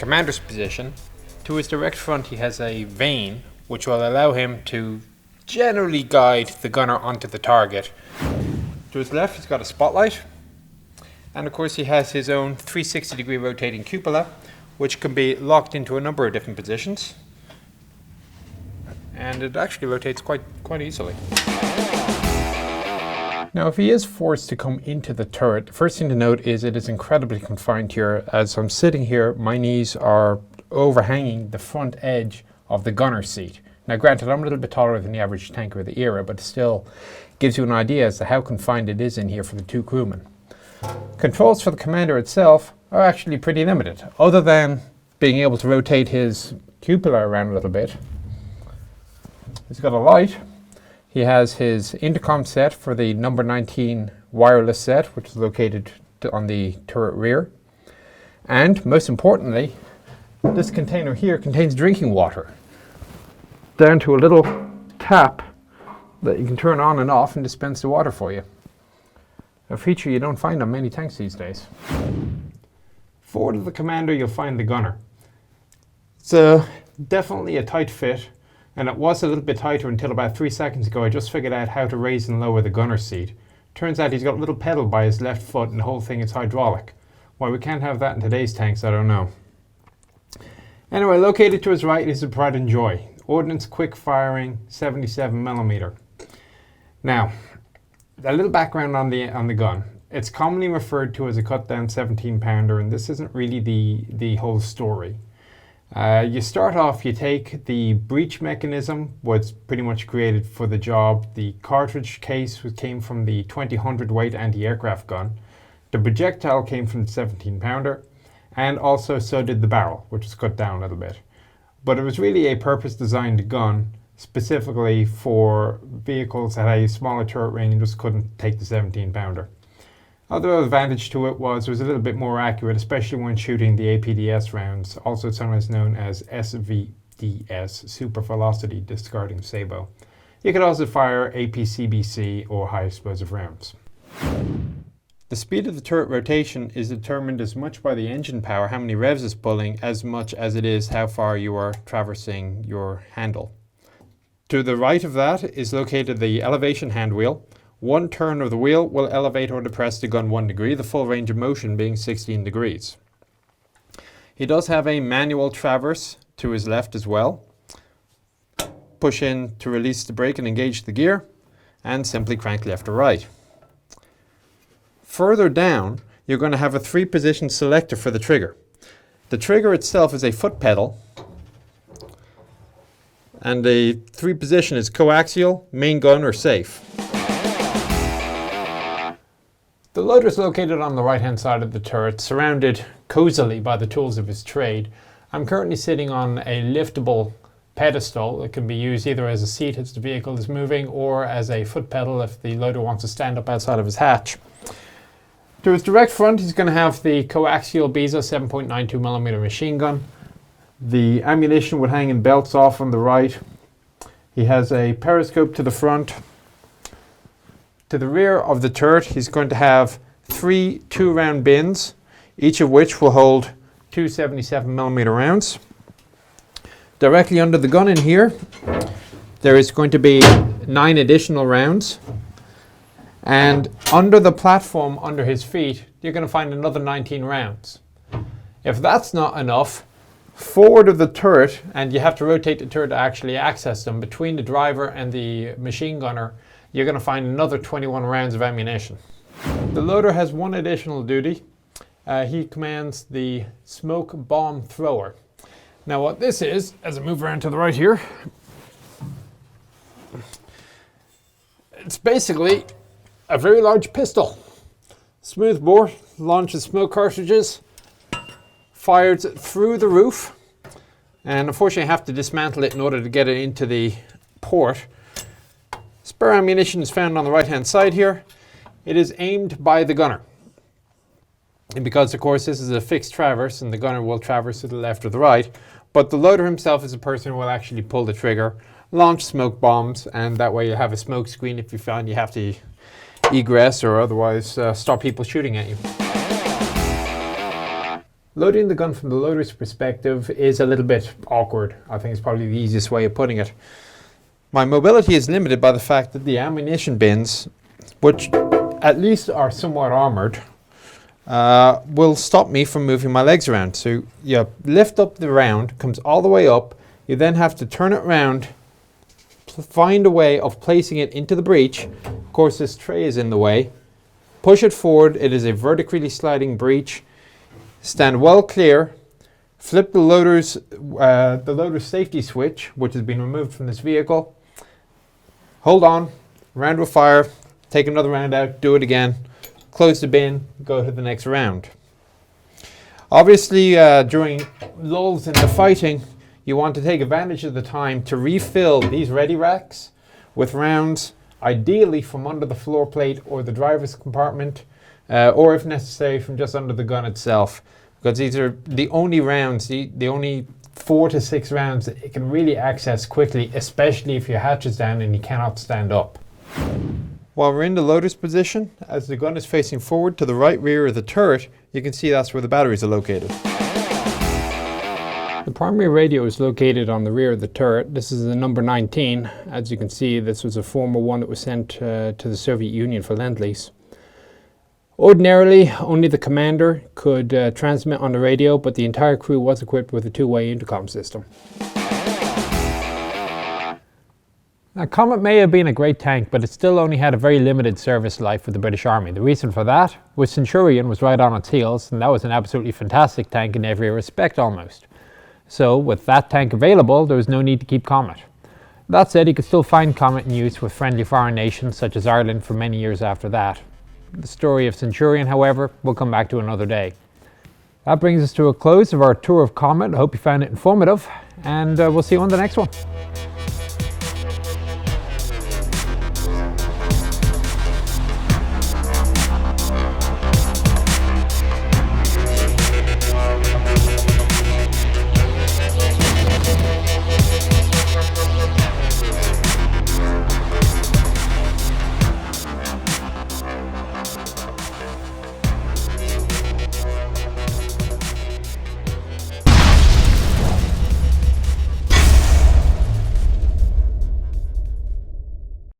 commander's position, to his direct front he has a vane which will allow him to generally guide the gunner onto the target. To his left he's got a spotlight, and of course he has his own 360 degree rotating cupola which can be locked into a number of different positions, and it actually rotates quite easily. Now if he is forced to come into the turret, the first thing to note is it is incredibly confined here. As I'm sitting here, my knees are overhanging the front edge of the gunner's seat. Now granted, I'm a little bit taller than the average tanker of the era, but it still gives you an idea as to how confined it is in here for the two crewmen. Controls for the commander itself are actually pretty limited, other than being able to rotate his cupola around a little bit. He's got a light. He has his intercom set for the number 19 wireless set, which is located on the turret rear. And most importantly, this container here contains drinking water, down to a little tap that you can turn on and off and dispense the water for you. A feature you don't find on many tanks these days. Forward of the commander you'll find the gunner. It's definitely a tight fit, and it was a little bit tighter until about 3 seconds ago. I just figured out how to raise and lower the gunner's seat. Turns out he's got a little pedal by his left foot and the whole thing is hydraulic. Why we can't have that in today's tanks, I don't know. Anyway, located to his right is the Pride and Joy. Ordnance quick firing 77mm. Now, a little background on the gun. It's commonly referred to as a cut down 17 pounder, and this isn't really the whole story. You start off, you take the breech mechanism, was pretty much created for the job. The cartridge case came from the 20 weight anti-aircraft gun. The projectile came from the 17 pounder, and also so did the barrel, which was cut down a little bit. But it was really a purpose designed gun specifically for vehicles that had a smaller turret range and just couldn't take the 17 pounder. Other advantage to it was a little bit more accurate, especially when shooting the APDS rounds, also sometimes known as SVDS, Super Velocity Discarding Sabot. You could also fire APCBC or high explosive rounds. The speed of the turret rotation is determined as much by the engine power, how many revs it's pulling, as much as it is how far you are traversing your handle. To the right of that is located the elevation hand wheel. One turn of the wheel will elevate or depress the gun 1 degree, the full range of motion being 16 degrees. He does have a manual traverse to his left as well. Push in to release the brake and engage the gear, and simply crank left or right. Further down, you're going to have a 3-position selector for the trigger. The trigger itself is a foot pedal, and the 3-position is coaxial, main gun, or safe. The loader is located on the right-hand side of the turret, surrounded cozily by the tools of his trade. I'm currently sitting on a liftable pedestal that can be used either as a seat as the vehicle is moving or as a foot pedal if the loader wants to stand up outside of his hatch. To his direct front, he's going to have the coaxial Beza 7.92mm machine gun. The ammunition would hang in belts off on the right. He has a periscope to the front. To the rear of the turret, he's going to have 3 2-round bins, each of which will hold 2 77mm rounds. Directly under the gun in here, there is going to be 9 additional rounds. And under the platform under his feet, you're going to find another 19 rounds. If that's not enough, forward of the turret, and you have to rotate the turret to actually access them, between the driver and the machine gunner, you're going to find another 21 rounds of ammunition. The loader has one additional duty. He commands the smoke bomb thrower. Now what this is, as I move around to the right here, it's basically a very large pistol. Smooth bore, launches smoke cartridges, fires it through the roof, and unfortunately I have to dismantle it in order to get it into the port. Spare ammunition is found on the right hand side here. It is aimed by the gunner. And because of course this is a fixed traverse and the gunner will traverse to the left or the right, but the loader himself is the person who will actually pull the trigger, launch smoke bombs, and that way you have a smoke screen if you find you have to egress or otherwise stop people shooting at you. Loading the gun from the loader's perspective is a little bit awkward. I think it's probably the easiest way of putting it. My mobility is limited by the fact that the ammunition bins, which at least are somewhat armoured, will stop me from moving my legs around. So you lift up the round, comes all the way up, you then have to turn it around, find a way of placing it into the breech. Of course, this tray is in the way. Push it forward, it is a vertically sliding breech. Stand well clear, flip the loader's safety switch, which has been removed from this vehicle. Hold on, round will fire, take another round out, do it again, close the bin, go to the next round. Obviously, during lulls in the fighting, you want to take advantage of the time to refill these ready racks with rounds, ideally from under the floor plate or the driver's compartment, or if necessary from just under the gun itself, because these are the only rounds, the only 4 to 6 rounds that it can really access quickly, especially if your hatch is down and you cannot stand up. While we're in the loader's position, as the gun is facing forward to the right rear of the turret, you can see that's where the batteries are located. The primary radio is located on the rear of the turret. This is the number 19. As you can see, this was a former one that was sent to the Soviet Union for Lend-Lease. Ordinarily, only the commander could transmit on the radio, but the entire crew was equipped with a two-way intercom system. Now, Comet may have been a great tank, but it still only had a very limited service life with the British Army. The reason for that was Centurion was right on its heels, and that was an absolutely fantastic tank in every respect almost. So, with that tank available, there was no need to keep Comet. That said, you could still find Comet in use with friendly foreign nations such as Ireland for many years after that. The story of Centurion, however, we'll come back to another day. That brings us to a close of our tour of Comet. I hope you found it informative, and we'll see you on the next one.